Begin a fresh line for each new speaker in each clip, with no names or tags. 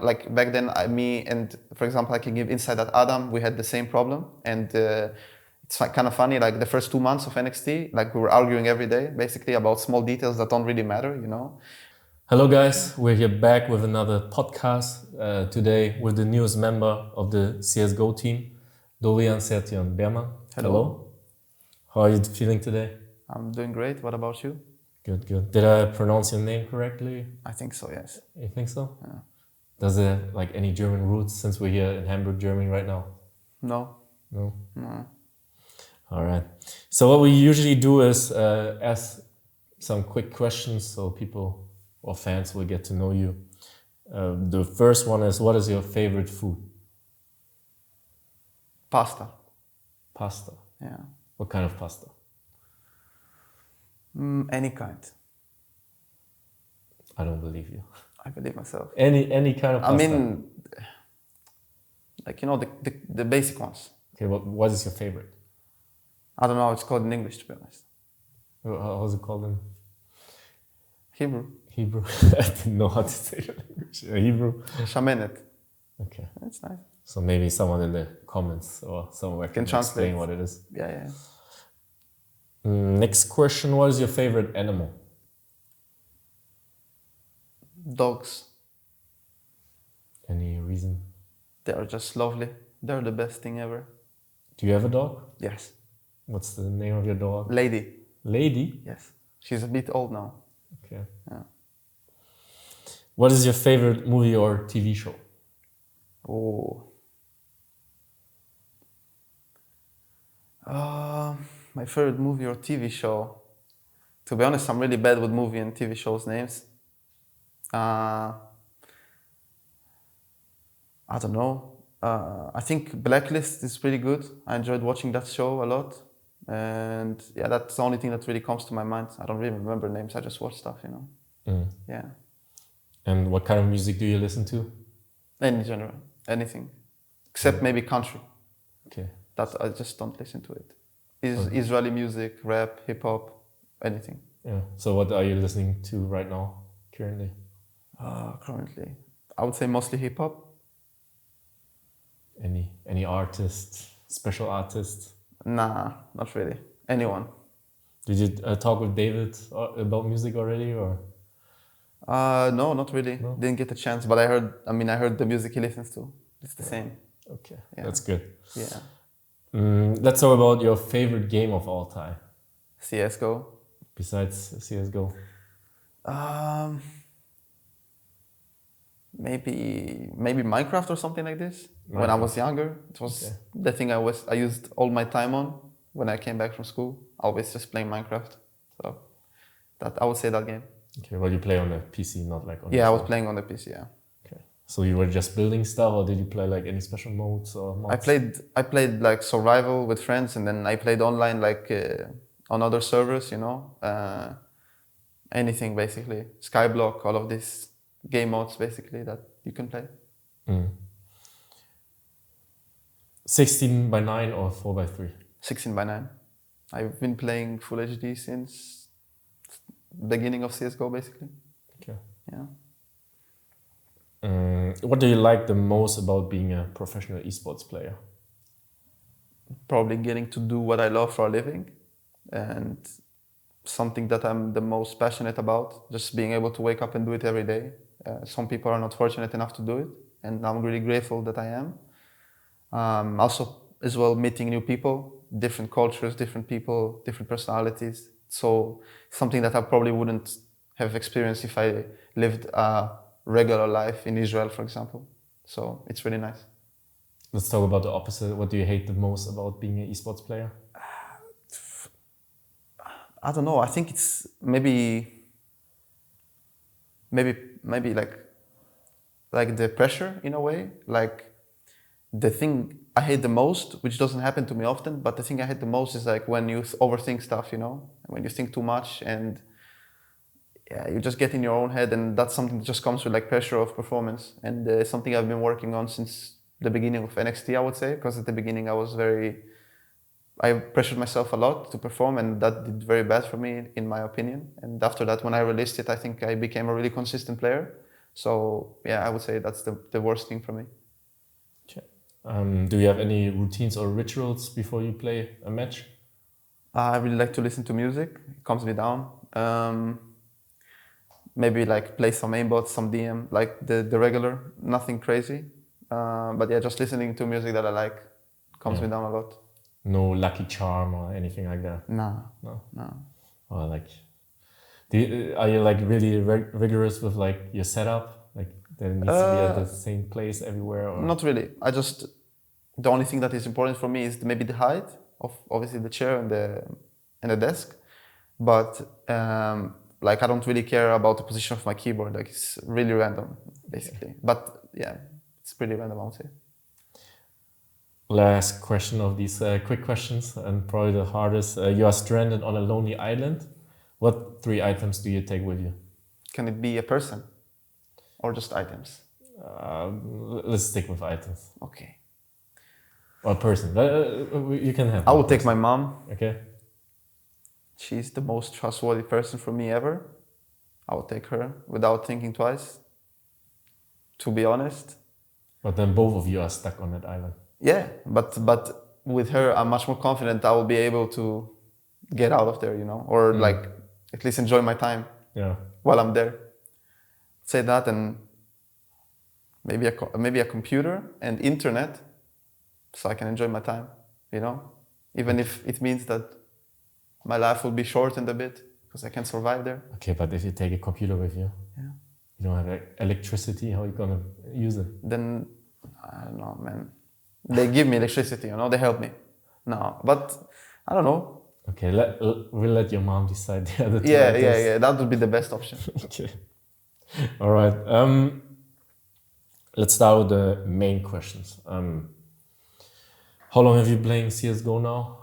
Like back then, me and, for example, I can give insight that Adam, we had the same problem. And it's kind of funny, like the first 2 months of NXT, like we were arguing every day, basically about small details that don't really matter, you know?
Hello guys, we're here back with another podcast. Today with the newest member of the CSGO team, Dorian, xertioN, Berman.
Hello.
How are you feeling today?
I'm doing great. What about you?
Good, good. Did I pronounce your name correctly?
I think so, yes.
You think so?
Yeah.
Does it like any German roots since we're here in Hamburg, Germany right now?
No.
No?
No.
All right. So what we usually do is ask some quick questions so people or fans will get to know you. The first one is, what is your favorite food?
Pasta.
Pasta.
Yeah.
What kind of pasta?
Any kind.
I don't believe you.
I believe myself.
Any kind of pasta?
I mean, like, you know, the basic ones.
Okay, what is your favorite?
I don't know how it's called in English, to be honest.
How's it called in
Hebrew.
Hebrew? I didn't know how to say it in English. Hebrew?
Shamenet.
Okay.
That's nice.
So maybe someone in the comments or somewhere can explain what it is.
Yeah.
Next question, what is your favorite animal?
Dogs.
Any reason?
They are just lovely. They're the best thing ever.
Do you have a dog?
Yes.
What's the name of your dog?
Lady.
Lady?
Yes. She's a bit old now.
Okay.
Yeah.
What is your favorite movie or TV show?
Oh. My favorite movie or TV show. To be honest, I'm really bad with movie and TV shows names. I don't know. I think Blacklist is pretty good. I enjoyed watching that show a lot. And yeah, that's the only thing that really comes to my mind. I don't really remember names. I just watch stuff, you know. Yeah.
And what kind of music do you listen to?
Any genre, anything. Except maybe country.
Okay.
That I just don't listen to it. Israeli music, rap, hip hop, anything.
Yeah. So what are you listening to right now, currently?
Currently, I would say mostly hip hop.
Any artist, special artist?
Nah, not really. Anyone.
Did you talk with David about music already, or?
No, not really.
No?
Didn't get a chance, but I heard the music he listens to. It's the same.
Okay,
Yeah.
That's good.
Yeah.
Let's talk about your favorite game of all time.
CSGO.
Besides CSGO.
Maybe Minecraft or something like this.
Minecraft.
When I was younger, it was the thing I used all my time on when I came back from school. Always just playing Minecraft. So that I would say that game.
Okay, well, you play on the PC, not like on.
Yeah, I was playing on the PC. Yeah.
Okay, so you were just building stuff, or did you play like any special modes or mods?
I played like survival with friends, and then I played online like on other servers. You know, anything basically. Skyblock, all of these game modes basically that you can play.
16:9 or 4:3?
16:9. I've been playing Full HD since beginning of CSGO basically.
Okay.
Yeah.
What do you like the most about being a professional esports player?
Probably getting to do what I love for a living, and something that I'm the most passionate about, just being able to wake up and do it every day. Some people are not fortunate enough to do it, and I'm really grateful that I am. Also, as well, meeting new people, different cultures, different people, different personalities. So something that I probably wouldn't have experienced if I lived a regular life in Israel, for example. So it's really nice.
Let's talk about the opposite. What do you hate the most about being an esports player?
I don't know. I think it's maybe like the pressure in a way. Like the thing I hate the most, which doesn't happen to me often, but the thing I hate the most is like when you overthink stuff, you know, when you think too much and you just get in your own head, and that's something that just comes with like pressure of performance, and something I've been working on since the beginning of NXT, I would say, because at the beginning I pressured myself a lot to perform, and that did very bad for me, in my opinion. And after that, when I released it, I think I became a really consistent player. So yeah, I would say that's the worst thing for me.
Do you have any routines or rituals before you play a match?
I really like to listen to music. It calms me down. Maybe like play some aimbots, some DM, like the regular, nothing crazy. But yeah, just listening to music that I like calms me down a lot.
No lucky charm or anything like that?
No.
Or like, are you like really rigorous with like your setup? Like there needs to be at the same place everywhere? Or?
Not really. The only thing that is important for me is maybe the height of obviously the chair and the desk. But like I don't really care about the position of my keyboard. Like it's really random, basically. But yeah, it's pretty random, I would say.
Last question of these quick questions, and probably the hardest. You are stranded on a lonely island. What 3 items do you take with you?
Can it be a person or just items?
Let's stick with items.
Okay.
Or a person. You can have.
I will take my mom.
Okay.
She's the most trustworthy person for me ever. I will take her without thinking twice, to be honest.
But then both of you are stuck on that island.
Yeah, but with her, I'm much more confident I will be able to get out of there, or like at least enjoy my time while I'm there. Say that, and maybe a computer and internet, so I can enjoy my time, even if it means that my life will be shortened a bit because I can't survive there.
Okay, but if you take a computer with you, you don't have electricity, how are you gonna use it?
Then I don't know, man. They give me electricity, they help me. No, but I don't know.
Okay, we'll let your mom decide the other two.
Yeah. That would be the best option.
Okay. All right. Let's start with the main questions. How long have you playing CSGO now?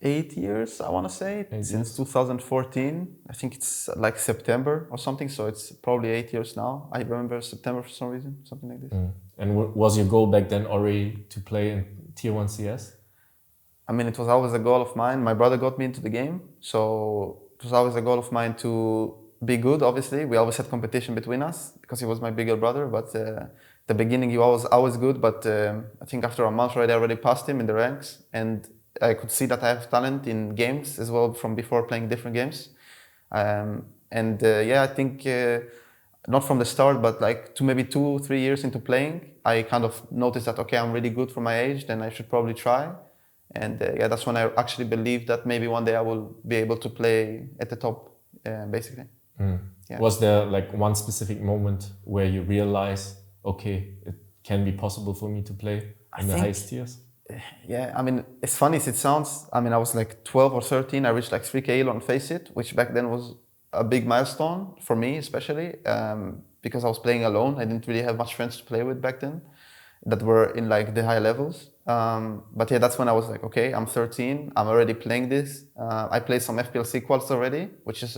8 years, I want to say, since 2014. I think it's like September or something, so it's probably 8 years now. I remember September for some reason, something like this.
And was your goal back then already to play in Tier 1 CS?
I mean, it was always a goal of mine. My brother got me into the game, so it was always a goal of mine to be good, obviously. We always had competition between us because he was my bigger brother, but the beginning he was always good, but I think after a month I already passed him in the ranks, and I could see that I have talent in games as well from before playing different games. I think not from the start, but like maybe 2-3 years into playing, I kind of noticed that, okay, I'm really good for my age, then I should probably try. And that's when I actually believed that maybe one day I will be able to play at the top, basically.
Yeah. Was there like one specific moment where you realize, okay, it can be possible for me to play in the highest tiers?
Yeah, I mean, as funny as it sounds, I mean, I was like 12 or 13, I reached like 3K elo on Faceit, which back then was a big milestone for me, especially because I was playing alone. I didn't really have much friends to play with back then that were in like the high levels. But yeah, that's when I was like, okay, I'm 13, I'm already playing this. I played some FPLC quals already, which is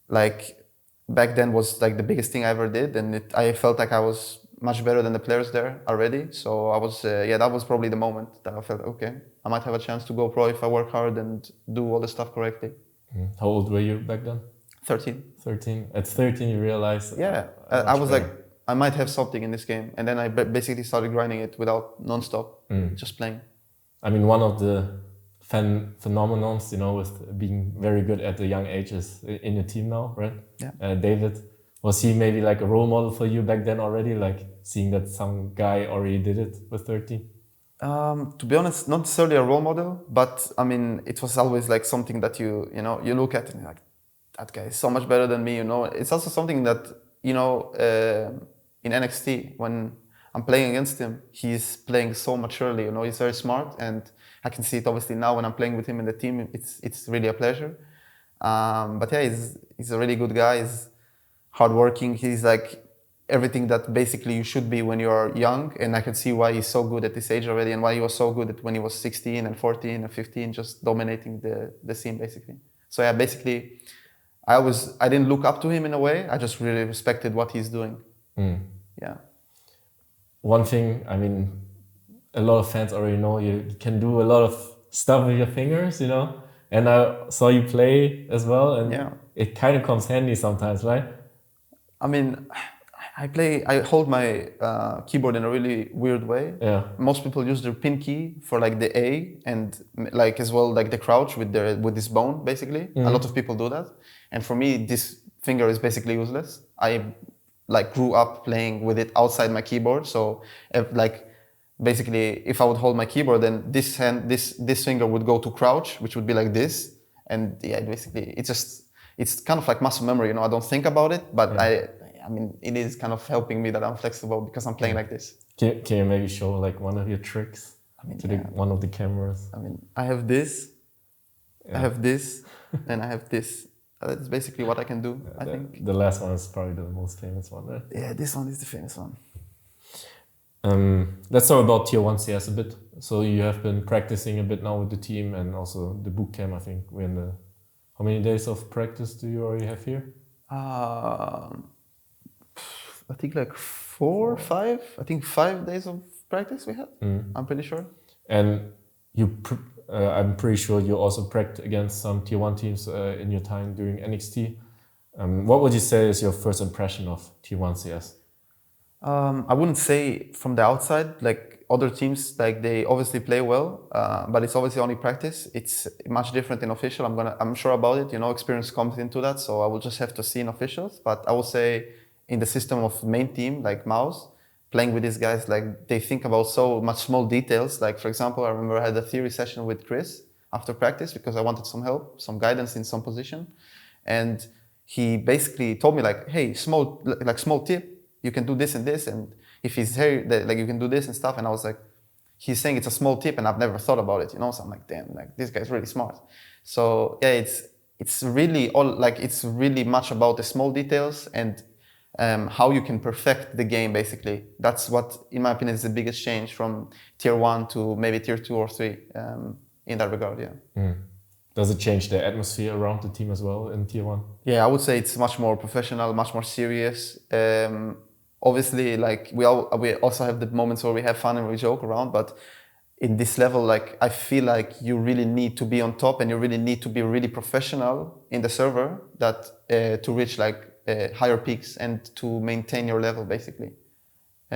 like back then was like the biggest thing I ever did. And I felt like I was much better than the players there already. So I was, that was probably the moment that I felt, okay, I might have a chance to go pro if I work hard and do all the stuff correctly.
How old were you back then?
13.
13. At 13 you realized?
Yeah, I was like, I might have something in this game. And then I basically started grinding it without non-stop, just playing.
I mean, one of the phenomenons, with being very good at a young age is in your team now, right?
Yeah.
David, was he maybe like a role model for you back then already? Like seeing that some guy already did it with 13?
To be honest, not necessarily a role model, but I mean, it was always like something that you look at and you're like, that guy is so much better than me, It's also something that, in NXT, when I'm playing against him, he's playing so maturely, he's very smart, and I can see it obviously now when I'm playing with him in the team, it's really a pleasure. But yeah, he's a really good guy, he's hardworking, he's like everything that basically you should be when you're young, and I can see why he's so good at this age already and why he was so good when he was 16 and 14 and 15, just dominating the scene basically. So yeah, basically I didn't look up to him in a way, I just really respected what he's doing. Yeah.
One thing, I mean, a lot of fans already know you can do a lot of stuff with your fingers, And I saw you play as well, and it kind of comes handy sometimes, right?
I mean, I hold my keyboard in a really weird way.
Yeah.
Most people use their pin key for like the A and like as well like the crouch with this bone basically. A lot of people do that, and for me this finger is basically useless. I like grew up playing with it outside my keyboard, so like basically if I would hold my keyboard, then this finger would go to crouch, which would be like this, and yeah, basically it's kind of like muscle memory, you know. I don't think about it, but I mean, it is kind of helping me that I'm flexible because I'm playing like this.
Can you maybe show like one of your tricks to one of the cameras?
I mean, I have this, I have this, and I have this. That's basically what I can do, I think.
The last one is probably the most famous one, right?
Yeah, this one is the famous one.
Let's talk about Tier 1 CS a bit. So you have been practicing a bit now with the team and also the boot camp. I think we're in the... How many days of practice do you already have here?
I think like 4 or 5. I think 5 days of practice we had. I'm pretty sure.
And I'm pretty sure you also practiced against some Tier 1 teams in your time during NXT. What would you say is your first impression of Tier 1 CS?
I wouldn't say from the outside, like other teams, like they obviously play well, but it's obviously only practice. It's much different in official. I'm sure about it. You know, experience comes into that, so I will just have to see in officials. But I will say, in the system of main team, like MOUZ, playing with these guys, like they think about so much small details. Like for example, I remember I had a theory session with Chris after practice because I wanted some help, some guidance in some position, and he basically told me like, hey, small tip. You can do this and this, and if he's here, like you can do this and stuff. And I was like, he's saying it's a small tip, and I've never thought about it, you know. So I'm like, damn, like this guy's really smart. So yeah, it's really it's really much about the small details and how you can perfect the game. Basically, that's what, in my opinion, is the biggest change from Tier 1 to maybe Tier 2 or 3 in that regard. Yeah.
Does it change the atmosphere around the team as well in Tier 1?
Yeah, I would say it's much more professional, much more serious. Obviously, like we also have the moments where we have fun and we joke around, but in this level, like I feel like you really need to be on top and you really need to be really professional in the server to reach like higher peaks and to maintain your level basically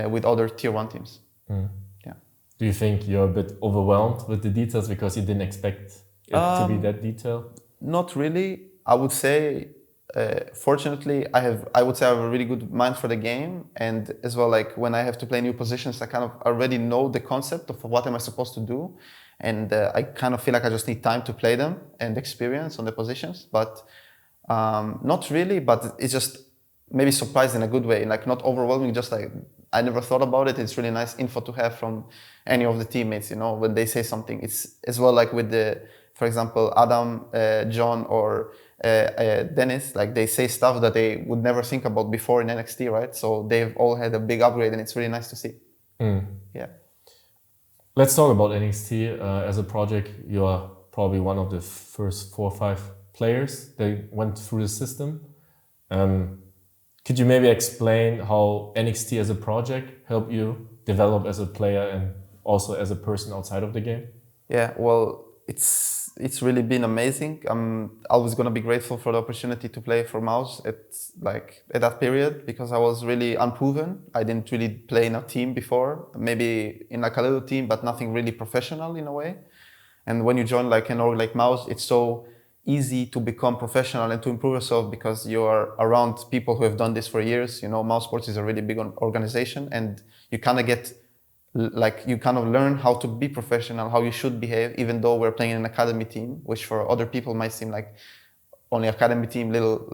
with other Tier 1 teams. Yeah.
Do you think you're a bit overwhelmed with the details because you didn't expect it to be that detailed?
Not really. I would say, fortunately, I would say I have a really good mind for the game, and as well, like when I have to play new positions, I kind of already know the concept of what am I supposed to do, and I kind of feel like I just need time to play them and experience on the positions. But not really. But it's just maybe surprised in a good way, like not overwhelming. Just like I never thought about it. It's really nice info to have from any of the teammates. You know, when they say something, it's as well like with for example, Adam, John, or Dennis, like they say stuff that they would never think about before in NXT, right? So they've all had a big upgrade, and it's really nice to see. Yeah.
Let's talk about NXT as a project. You are probably one of the first 4 or 5 players that went through the system. Could you maybe explain how NXT as a project helped you develop as a player and also as a person outside of the game?
Yeah, well, it's really been amazing. I'm always gonna be grateful for the opportunity to play for MOUZ at that period, because I was really unproven. I didn't really play in a team before, maybe in like a little team, but nothing really professional in a way. And when you join like an org like MOUZ, it's so easy to become professional and to improve yourself because you are around people who have done this for years. You know, MOUZ Sports is a really big organization, and you kind of learn how to be professional, how you should behave, even though we're playing in an academy team, which for other people might seem like only academy team, little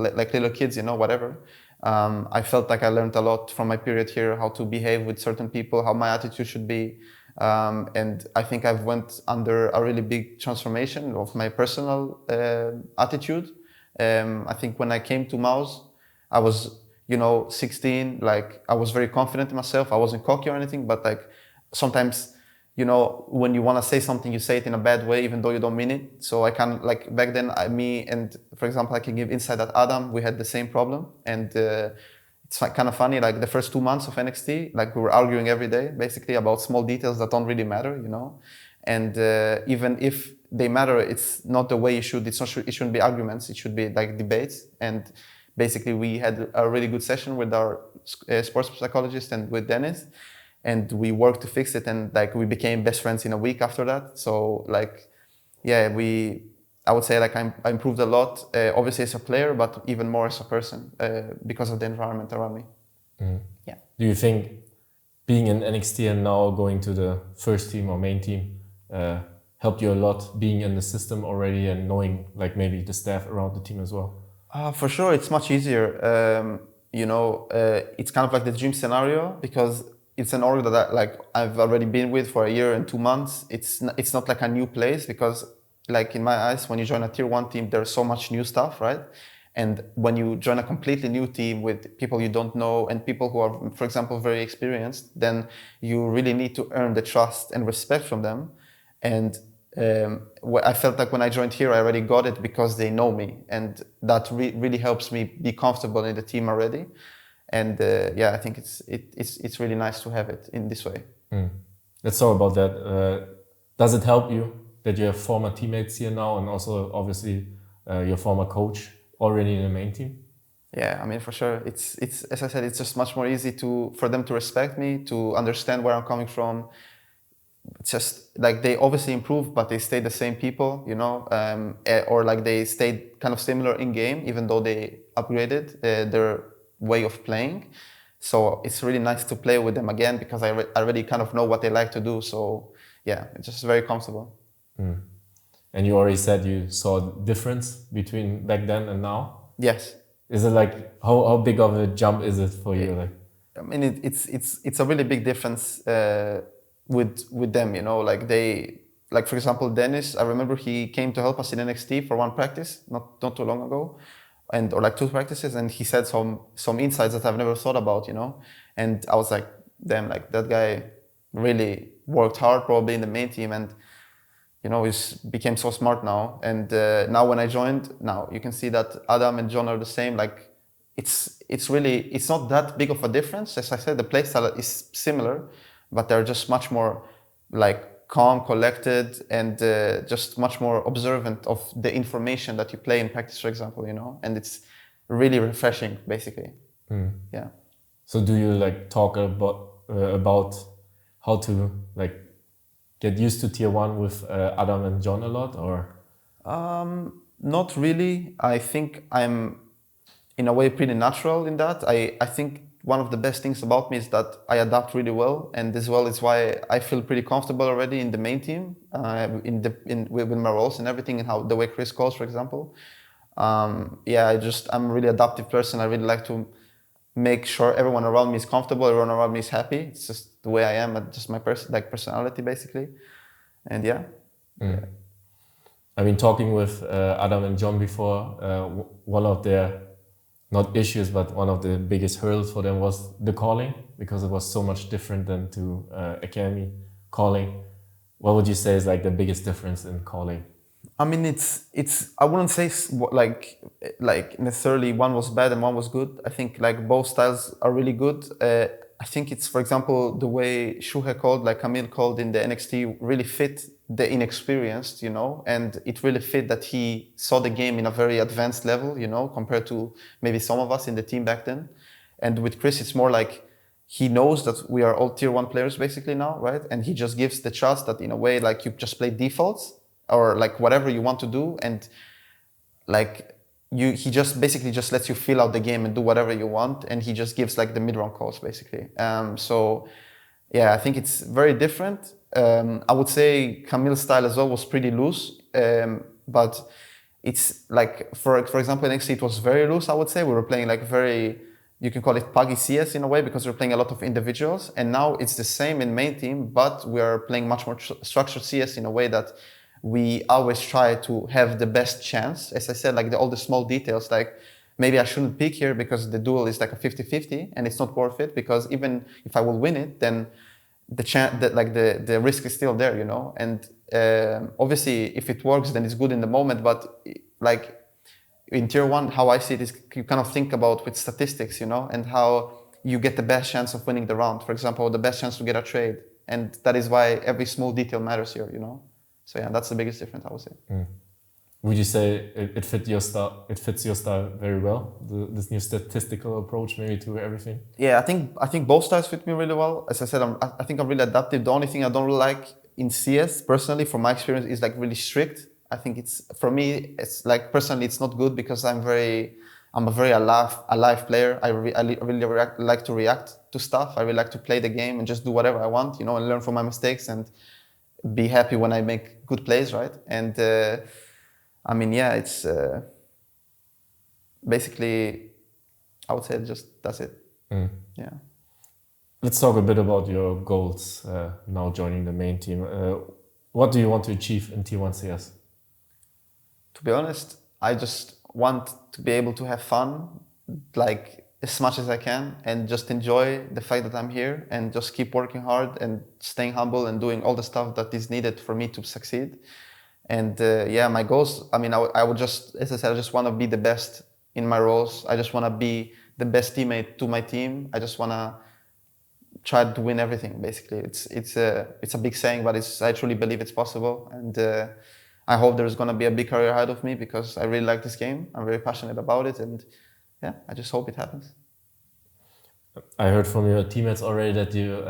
kids, you know, whatever. I felt like I learned a lot from my period here, how to behave with certain people, how my attitude should be. And I think I've went under a really big transformation of my personal attitude. I think when I came to MOUZ, I was, 16, like I was very confident in myself. I wasn't cocky or anything, but like sometimes, when you want to say something, you say it in a bad way, even though you don't mean it. So I can, like back then, for example, I can give insight that Adam, we had the same problem. And it's kind of funny, like the first 2 months of NXT, like we were arguing every day, basically about small details that don't really matter, And even if they matter, it's not the way you should, it shouldn't be arguments, it should be like debates. And basically we had a really good session with our sports psychologist and with Dennis, and we worked to fix it, and like we became best friends in a week after that. So like, yeah, I would say like I improved a lot, obviously as a player, but even more as a person because of the environment around me. Yeah.
Do you think being in NXT and now going to the first team or main team helped you a lot, being in the system already and knowing like maybe the staff around the team as well?
For sure, it's much easier. It's kind of like the dream scenario because it's an org that I've already been with for a year and 2 months. It's not like a new place because, like in my eyes, when you join a tier 1 team, there's so much new stuff, right? And when you join a completely new team with people you don't know and people who are, for example, very experienced, then you really need to earn the trust and respect from them. And I felt like when I joined here, I already got it because they know me, and that really helps me be comfortable in the team already. And I think it's really nice to have it in this way.
Let's talk about that. Does it help you that you have former teammates here now, and also obviously your former coach already in the main team?
Yeah, I mean, for sure. It's as I said, it's just much more easy for them to respect me, to understand where I'm coming from. It's just like they obviously improve, but they stay the same people, or like they stayed kind of similar in game, even though they upgraded their way of playing. So it's really nice to play with them again because I already kind of know what they like to do. So yeah, it's just very comfortable.
And you already said you saw a difference between back then and now?
Yes.
Is it like, how big of a jump is it for you? Like,
I mean, it's a really big difference with them, like like for example, Dennis, I remember he came to help us in NXT for one practice, not too long ago, or like 2 practices, and he said some insights that I've never thought about, and I was like, damn, like that guy really worked hard probably in the main team, and he's became so smart now. And now when I joined, now you can see that Adam and John are the same. Like it's not that big of a difference. As I said, the playstyle is similar, but they're just much more like calm, collected, and just much more observant of the information that you play in practice, for example, and it's really refreshing, basically. Yeah.
So do you like talk about how to like get used to tier 1 with Adam and John a lot, or?
Not really. I think I'm in a way pretty natural in that. I think one of the best things about me is that I adapt really well, and as well is why I feel pretty comfortable already in the main team, with my roles and everything, and how the way Chris calls, for example. I'm a really adaptive person. I really like to make sure everyone around me is comfortable, everyone around me is happy. It's just the way I am, just my personality, basically. And yeah.
I mean, talking with Adam and John before, one of their, not issues, but one of the biggest hurdles for them was the calling, because it was so much different than to academy calling. What would you say is like the biggest difference in calling?
I mean, I wouldn't say like necessarily one was bad and one was good. I think like both styles are really good. I think it's, for example, the way Shuhei called, like Camille called in the NXT, really fit the inexperienced, and it really fit that he saw the game in a very advanced level, compared to maybe some of us in the team back then. And with Chris, it's more like he knows that we are all tier 1 players basically now, right? And he just gives the trust that in a way, like you just play defaults or like whatever you want to do, and like he just basically just lets you fill out the game and do whatever you want, and he just gives like the mid-round calls basically. So yeah, I think it's very different. I would say Camille's style as well was pretty loose, but it's like for example in NXT it was very loose. I would say we were playing like you can call it puggy CS in a way, because we're playing a lot of individuals, and now it's the same in main team, but we are playing much more structured CS in a way that we always try to have the best chance. As I said, like all the small details, like maybe I shouldn't pick here because the duel is like a 50-50 and it's not worth it, because even if I will win it, then the chance that like the risk is still there, and obviously if it works then it's good in the moment, but like in tier 1, how I see it is you kind of think about with statistics, and how you get the best chance of winning the round, for example, the best chance to get a trade, and that is why every small detail matters here, So yeah, that's the biggest difference, I would say.
Would you say it fit your style? It fits your style very well. This new statistical approach, maybe to everything.
Yeah, I think both styles fit me really well. As I said, I think I'm really adaptive. The only thing I don't really like in CS, personally, from my experience, is like really strict. I think it's, for me, it's like personally, it's not good because I'm a very alive player. I really like to react to stuff. I really like to play the game and just do whatever I want, you know, and learn from my mistakes and be happy when I make good plays, right? And I mean, yeah, it's basically, I would say just that's it.
Mm.
Yeah.
Let's talk a bit about your goals now joining the main team. What do you want to achieve in T1 CS?
To be honest, I just want to be able to have fun, like as much as I can, and just enjoy the fact that I'm here and just keep working hard and staying humble and doing all the stuff that is needed for me to succeed. And yeah, my goals, I mean, I would just, as I said, I just want to be the best in my roles. I just want to be the best teammate to my team. I just want to try to win everything, basically. It's a big saying, but I truly believe it's possible. And I hope there's going to be a big career ahead of me because I really like this game. I'm very passionate about it. And yeah, I just hope it happens.
I heard from your teammates already that you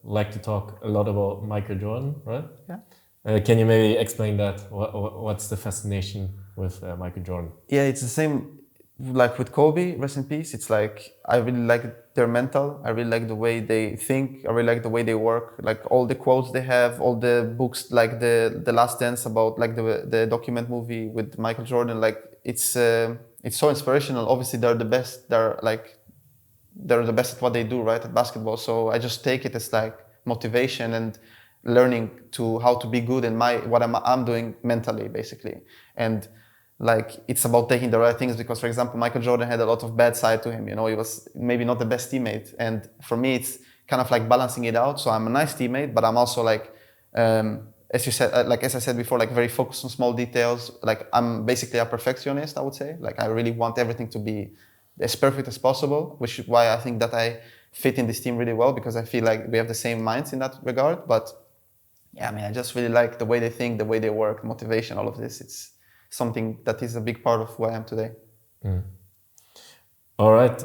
like to talk a lot about Michael Jordan, right?
Yeah.
Can you maybe explain that? What's the fascination with Michael Jordan?
Yeah, it's the same like with Kobe, rest in peace. It's like I really like their mental. I really like the way they think. I really like the way they work. Like all the quotes they have, all the books, like the Last Dance about like the document movie with Michael Jordan. Like it's so inspirational. Obviously, they're the best. They're the best at what they do, right, at basketball. So I just take it as like motivation and learning to how to be good in what I'm doing mentally, basically. And like it's about taking the right things because, for example, Michael Jordan had a lot of bad side to him. You know, he was maybe not the best teammate. And for me, it's kind of like balancing it out. So I'm a nice teammate, but I'm also like, as you said, like as I said before, like very focused on small details. Like I'm basically a perfectionist, I would say. Like I really want everything to be as perfect as possible, which is why I think that I fit in this team really well because I feel like we have the same minds in that regard. But yeah, I mean, I just really like the way they think, the way they work, motivation, all of this. It's something that is a big part of who I am today.
Mm. All right.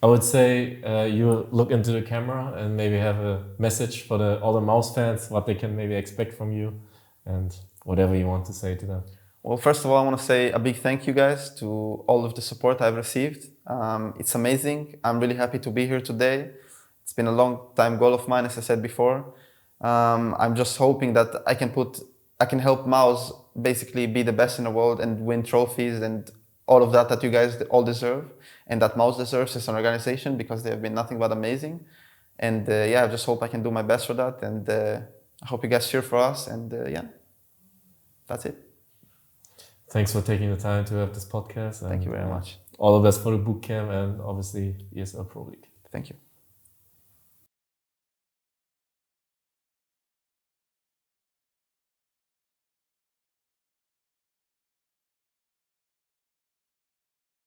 I would say you look into the camera and maybe have a message for all the MOUZ fans, what they can maybe expect from you and whatever you want to say to them.
Well, first of all, I want to say a big thank you guys to all of the support I've received. It's amazing. I'm really happy to be here today. It's been a long time goal of mine, as I said before. I'm just hoping that I can help MOUZ basically be the best in the world and win trophies and all of that you guys all deserve and that MOUZ deserves as an organization because they have been nothing but amazing. And yeah, I just hope I can do my best for that. And I hope you guys cheer for us. And yeah, that's it.
Thanks for taking the time to have this podcast.
Thank you very much.
All the best for the bootcamp and obviously ESL Pro League.
Thank you.